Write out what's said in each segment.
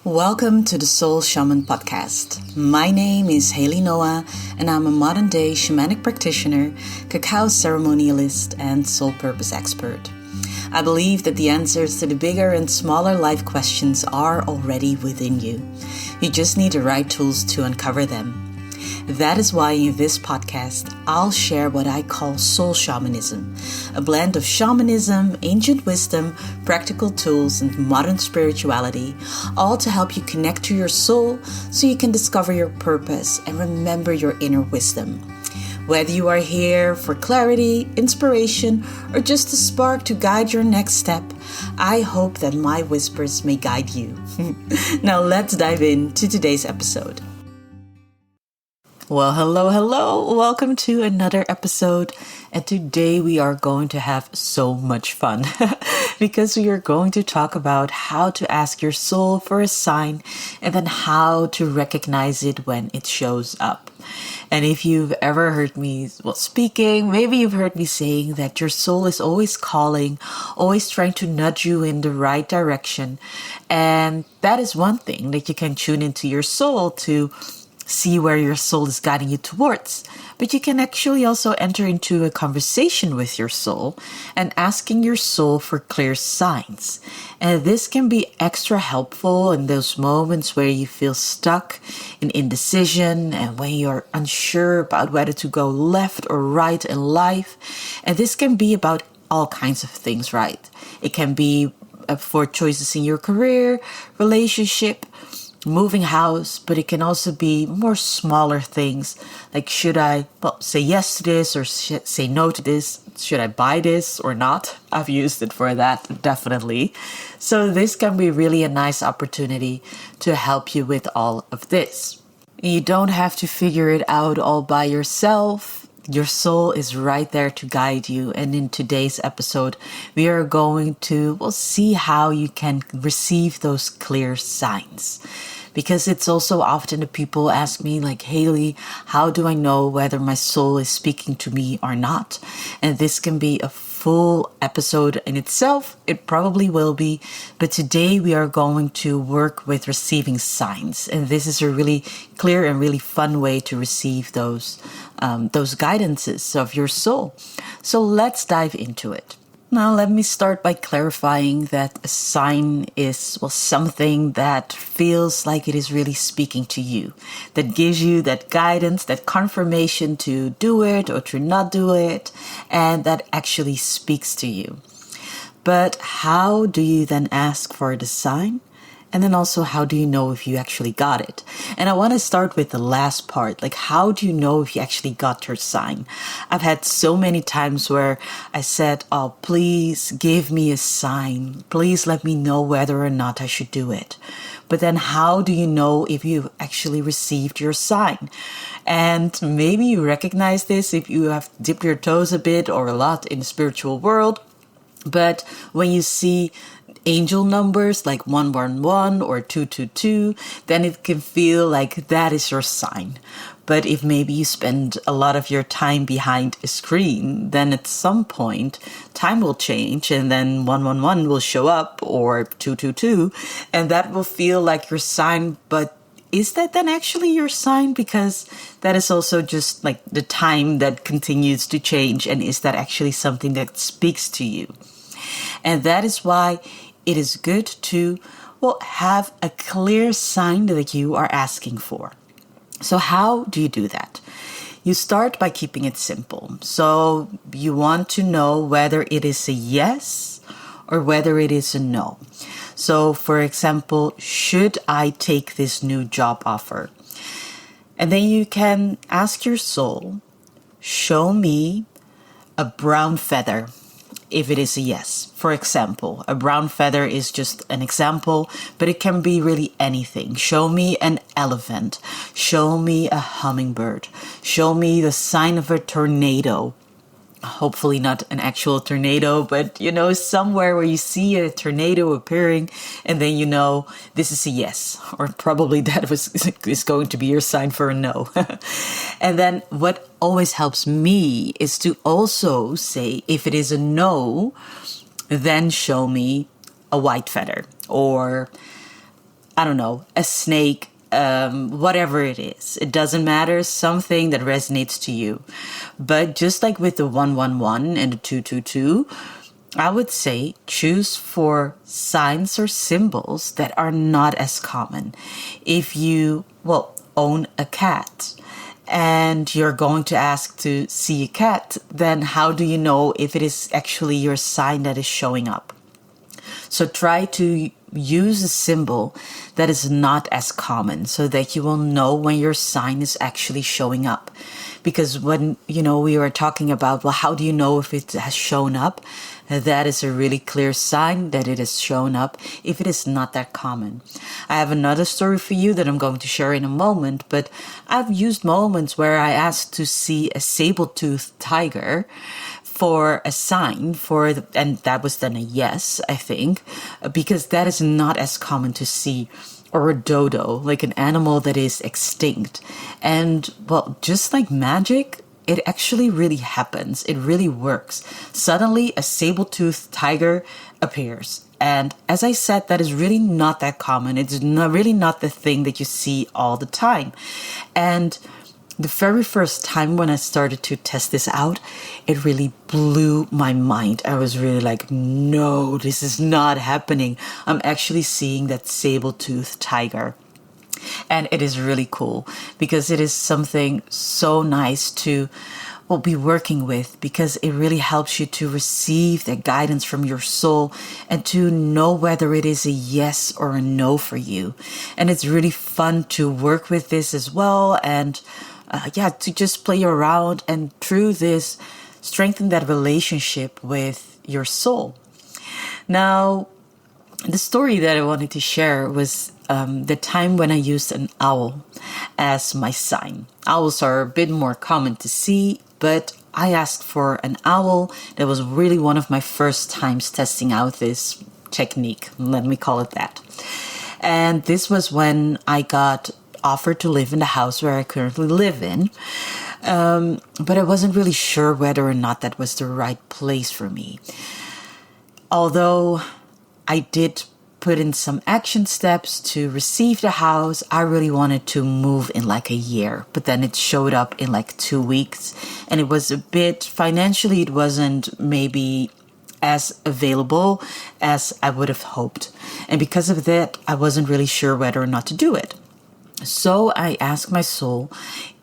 Welcome to the Soul Shaman Podcast. My name is Haley Noah, and I'm a modern-day shamanic practitioner, cacao ceremonialist, and soul purpose expert. I believe that the answers to the bigger and smaller life questions are already within you. You just need the right tools to uncover them. That is why in this podcast, I'll share what I call soul shamanism, a blend of shamanism, ancient wisdom, practical tools, and modern spirituality, all to help you connect to your soul so you can discover your purpose and remember your inner wisdom. Whether you are here for clarity, inspiration, or just a spark to guide your next step, I hope that my whispers may guide you. Now let's dive into today's episode. Well, hello. Welcome to another episode. And today we are going to have so much fun because we are going to talk about how to ask your soul for a sign and then how to recognize it when it shows up. And if you've ever heard me speaking, maybe you've heard me saying that your soul is always calling, always trying to nudge you in the right direction. And that is one thing that you can tune into your soul to see where your soul is guiding you towards. But you can actually also enter into a conversation with your soul and asking your soul for clear signs. And this can be extra helpful in those moments where you feel stuck in indecision and when you're unsure about whether to go left or right in life. And this can be about all kinds of things, right? It can be for choices in your career, relationship, moving house, but it can also be more smaller things like should I say yes to this or say no to this? Should I buy this or not? I've used it for that, definitely. So this can be really a nice opportunity to help you with all of this. You don't have to figure it out all by yourself. Your soul is right there to guide you. And in today's episode, we are going to see how you can receive those clear signs. Because it's also often the people ask me like, Haley, how do I know whether my soul is speaking to me or not? And this can be a full episode in itself. It probably will be. But today we are going to work with receiving signs. And this is a really clear and really fun way to receive those guidances of your soul. So let's dive into it. Now, let me start by clarifying that a sign is something that feels like it is really speaking to you, that gives you that guidance, that confirmation to do it or to not do it, and that actually speaks to you. But how do you then ask for the sign? And then also, how do you know if you actually got it? And I want to start with the last part. Like, how do you know if you actually got your sign? I've had so many times where I said, oh, please give me a sign. Please let me know whether or not I should do it. But then how do you know if you actually received your sign? And maybe you recognize this if you have dipped your toes a bit or a lot in the spiritual world. But when you see angel numbers like 111 or 222, then it can feel like that is your sign. But if maybe you spend a lot of your time behind a screen, then at some point time will change and then 111 will show up or 222, and that will feel like your sign. But is that then actually your sign? Because that is also just like the time that continues to change. And is that actually something that speaks to you? And that is why it is good to, have a clear sign that you are asking for. So how do you do that? You start by keeping it simple. So you want to know whether it is a yes or whether it is a no. So for example, should I take this new job offer? And then you can ask your soul, show me a brown feather. If it is a yes. For example, a brown feather is just an example, but it can be really anything. Show me an elephant. Show me a hummingbird. Show me the sign of a tornado. Hopefully not an actual tornado, but somewhere where you see a tornado appearing and then this is a yes, or probably that is going to be your sign for a no. And then what always helps me is to also say, if it is a no, then show me a white feather or I don't know, a snake, whatever it is. It doesn't matter, something that resonates to you. But just like with the 111 and the 222, I would say choose for signs or symbols that are not as common. If you, own a cat and you're going to ask to see a cat, then how do you know if it is actually your sign that is showing up? So try to use a symbol that is not as common so that you will know when your sign is actually showing up. Because when, we were talking about, well, how do you know if it has shown up? That is a really clear sign that it has shown up if it is not that common. I have another story for you that I'm going to share in a moment, but I've used moments where I asked to see a saber-toothed tiger for a sign and that was then a yes, I think, because that is not as common to see. Or a dodo, like an animal that is extinct. And just like magic, it actually really happens. It really works. Suddenly a saber-toothed tiger appears. And as I said, that is really not that common. It's really not the thing that you see all the time. And the very first time when I started to test this out, it really blew my mind. I was really like, no, this is not happening. I'm actually seeing that saber-toothed tiger. And it is really cool because it is something so nice to be working with, because it really helps you to receive the guidance from your soul and to know whether it is a yes or a no for you. And it's really fun to work with this as well. And to just play around and through this strengthen that relationship with your soul. Now, the story that I wanted to share was the time when I used an owl as my sign. Owls are a bit more common to see, but I asked for an owl. That was really one of my first times testing out this technique, let me call it that. And this was when I got offered to live in the house where I currently live in. But I wasn't really sure whether or not that was the right place for me. Although I did put in some action steps to receive the house, I really wanted to move in like a year. But then it showed up in like 2 weeks. And it was a bit, financially, it wasn't maybe as available as I would have hoped. And because of that, I wasn't really sure whether or not to do it. So I asked my soul,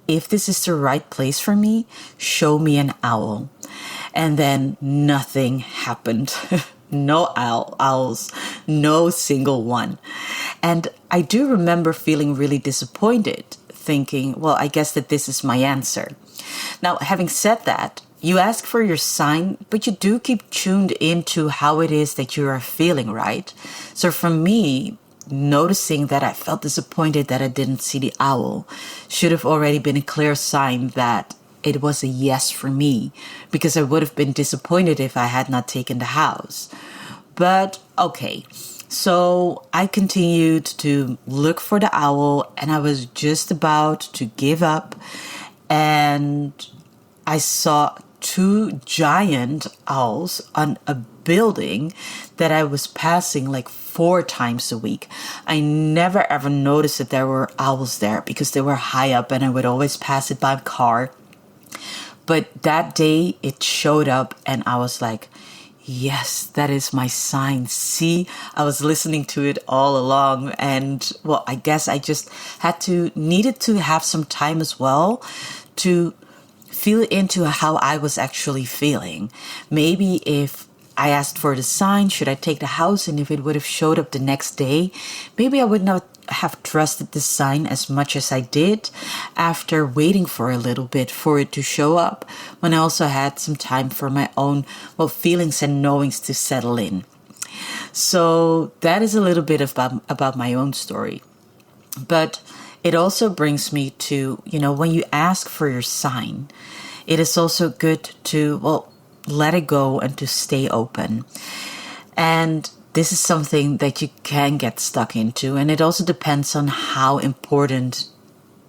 if this is the right place for me, show me an owl. And then nothing happened. No owls, no single one. And I do remember feeling really disappointed, thinking, well, I guess that this is my answer. Now, having said that, you ask for your sign, but you do keep tuned into how it is that you are feeling, right? So for me, noticing that I felt disappointed that I didn't see the owl should have already been a clear sign that it was a yes for me, because I would have been disappointed if I had not taken the house. But okay, so I continued to look for the owl and I was just about to give up, and I saw 2 giant owls on a building that I was passing like 4 times a week. I never ever noticed that there were owls there because they were high up and I would always pass it by car. But that day it showed up and I was like, yes, that is my sign. See, I was listening to it all along. And well, I guess I just needed to have some time as well to feel into how I was actually feeling. Maybe if I asked for the sign, should I take the house? And if it would have showed up the next day, maybe I would not have trusted the sign as much as I did after waiting for a little bit for it to show up, when I also had some time for my own feelings and knowings to settle in. So that is a little bit about my own story. But it also brings me to, when you ask for your sign, it is also good to, let it go and to stay open. And this is something that you can get stuck into. And it also depends on how important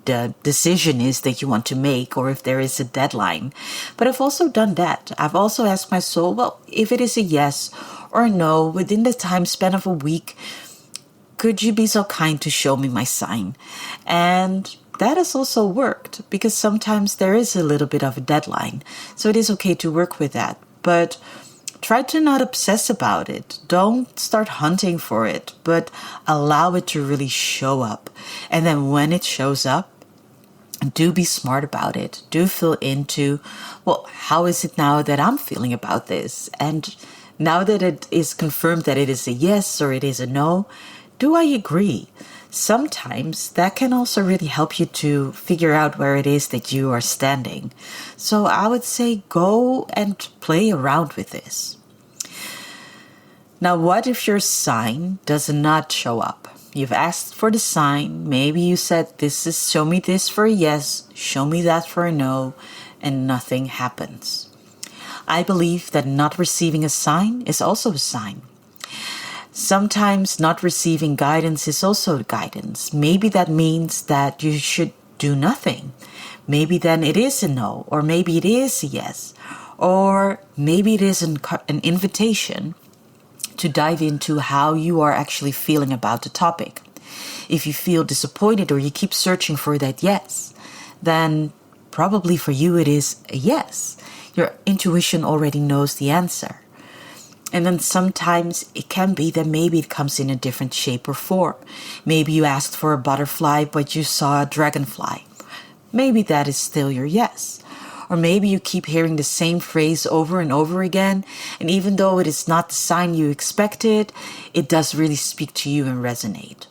the decision is that you want to make, or if there is a deadline. But I've also done that. I've also asked my soul, if it is a yes or a no within the time span of a week, could you be so kind to show me my sign? And that has also worked because sometimes there is a little bit of a deadline. So it is okay to work with that. But try to not obsess about it. Don't start hunting for it, but allow it to really show up. And then when it shows up, do be smart about it. Do feel into, well, how is it now that I'm feeling about this? And now that it is confirmed that it is a yes or it is a no, do I agree? Sometimes that can also really help you to figure out where it is that you are standing. So I would say go and play around with this. Now, what if your sign does not show up? You've asked for the sign. Maybe you said, show me this for a yes, show me that for a no, and nothing happens. I believe that not receiving a sign is also a sign. Sometimes not receiving guidance is also guidance. Maybe that means that you should do nothing. Maybe then it is a no, or maybe it is a yes, or maybe it is an invitation to dive into how you are actually feeling about the topic. If you feel disappointed or you keep searching for that yes, then probably for you it is a yes. Your intuition already knows the answer. And then sometimes it can be that maybe it comes in a different shape or form. Maybe you asked for a butterfly, but you saw a dragonfly. Maybe that is still your yes. Or maybe you keep hearing the same phrase over and over again, and even though it is not the sign you expected, it does really speak to you and resonate.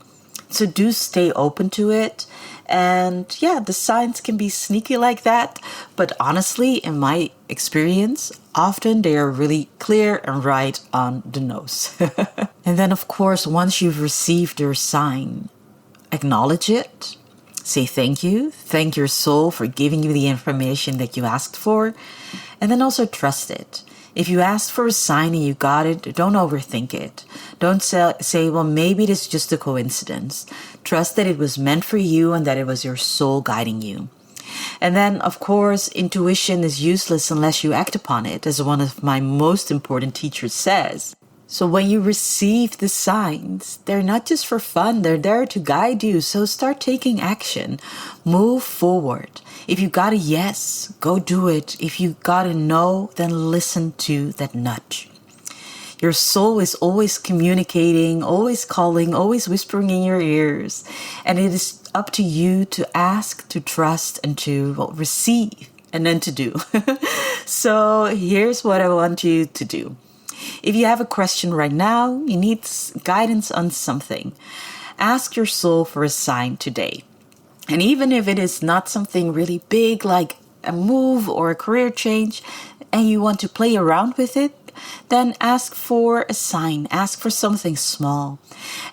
So do stay open to it. And yeah, the signs can be sneaky like that, but honestly, in my experience, often they are really clear and right on the nose. And then, of course, once you've received your sign, acknowledge it. Say thank you. Thank your soul for giving you the information that you asked for. And then also trust it. If you asked for a sign and you got it, don't overthink it. Don't say, well, maybe it is just a coincidence. Trust that it was meant for you and that it was your soul guiding you. And then, of course, intuition is useless unless you act upon it, as one of my most important teachers says. So when you receive the signs, they're not just for fun, they're there to guide you. So start taking action. Move forward. If you got a yes, go do it. If you got a no, then listen to that nudge. Your soul is always communicating, always calling, always whispering in your ears. And it is up to you to ask, to trust, and to receive, and then to do. So here's what I want you to do. If you have a question right now, you need guidance on something, ask your soul for a sign today. And even if it is not something really big like a move or a career change, and you want to play around with it, then ask for a sign, ask for something small,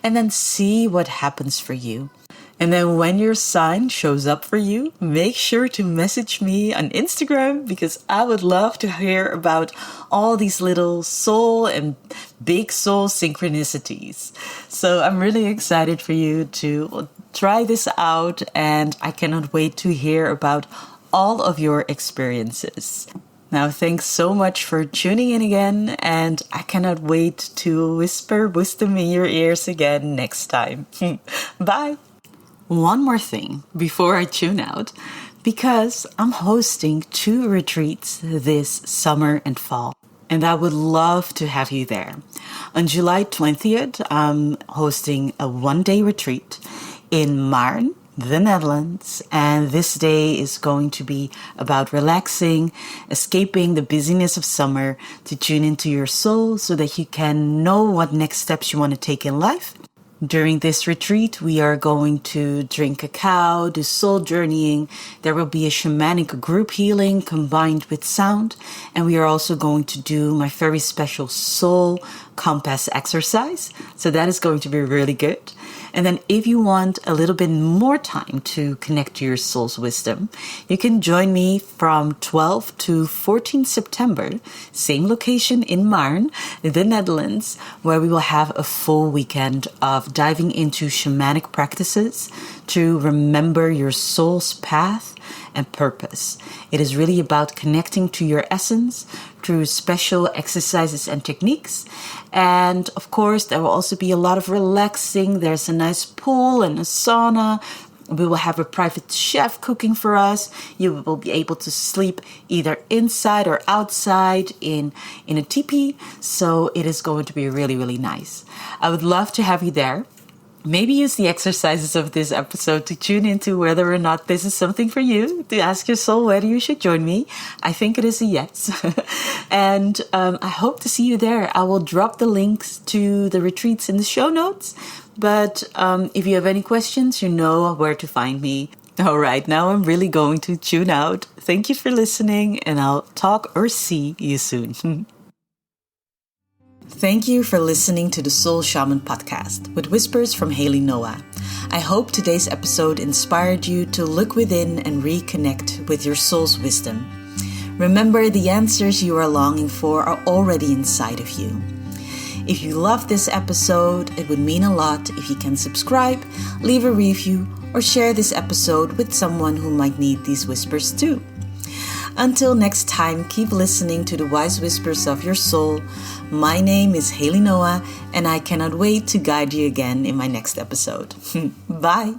and then see what happens for you. And then when your sign shows up for you, make sure to message me on Instagram because I would love to hear about all these little soul and big soul synchronicities. So I'm really excited for you to try this out, and I cannot wait to hear about all of your experiences. Now, thanks so much for tuning in again, and I cannot wait to whisper wisdom in your ears again next time. Bye! One more thing before I tune out, because I'm hosting 2 retreats this summer and fall, and I would love to have you there. On July 20th, I'm hosting a 1-day retreat in Maarn, the Netherlands, and this day is going to be about relaxing, escaping the busyness of summer to tune into your soul so that you can know what next steps you want to take in life. During this retreat, we are going to drink cacao, do soul journeying. There will be a shamanic group healing combined with sound. And we are also going to do my very special soul compass exercise. So that is going to be really good. And then if you want a little bit more time to connect to your soul's wisdom, you can join me from 12 to 14 September, same location in Maarn, the Netherlands, where we will have a full weekend of diving into shamanic practices to remember your soul's path and purpose. It is really about connecting to your essence through special exercises and techniques. And of course, there will also be a lot of relaxing. There's a nice pool and a sauna. We will have a private chef cooking for us. You will be able to sleep either inside or outside in a teepee. So it is going to be really, really nice. I would love to have you there. Maybe use the exercises of this episode to tune into whether or not this is something for you, to ask your soul whether you should join me. I think it is a yes. And I hope to see you there. I will drop the links to the retreats in the show notes. But if you have any questions, you know where to find me. All right, now I'm really going to tune out. Thank you for listening, and I'll talk or see you soon. Thank you for listening to the Soul Shaman podcast with whispers from Haley Noah. I hope today's episode inspired you to look within and reconnect with your soul's wisdom. Remember, the answers you are longing for are already inside of you. If you love this episode, it would mean a lot if you can subscribe, leave a review, or share this episode with someone who might need these whispers too. Until next time, keep listening to the wise whispers of your soul. My name is Haley Noah, and I cannot wait to guide you again in my next episode. Bye!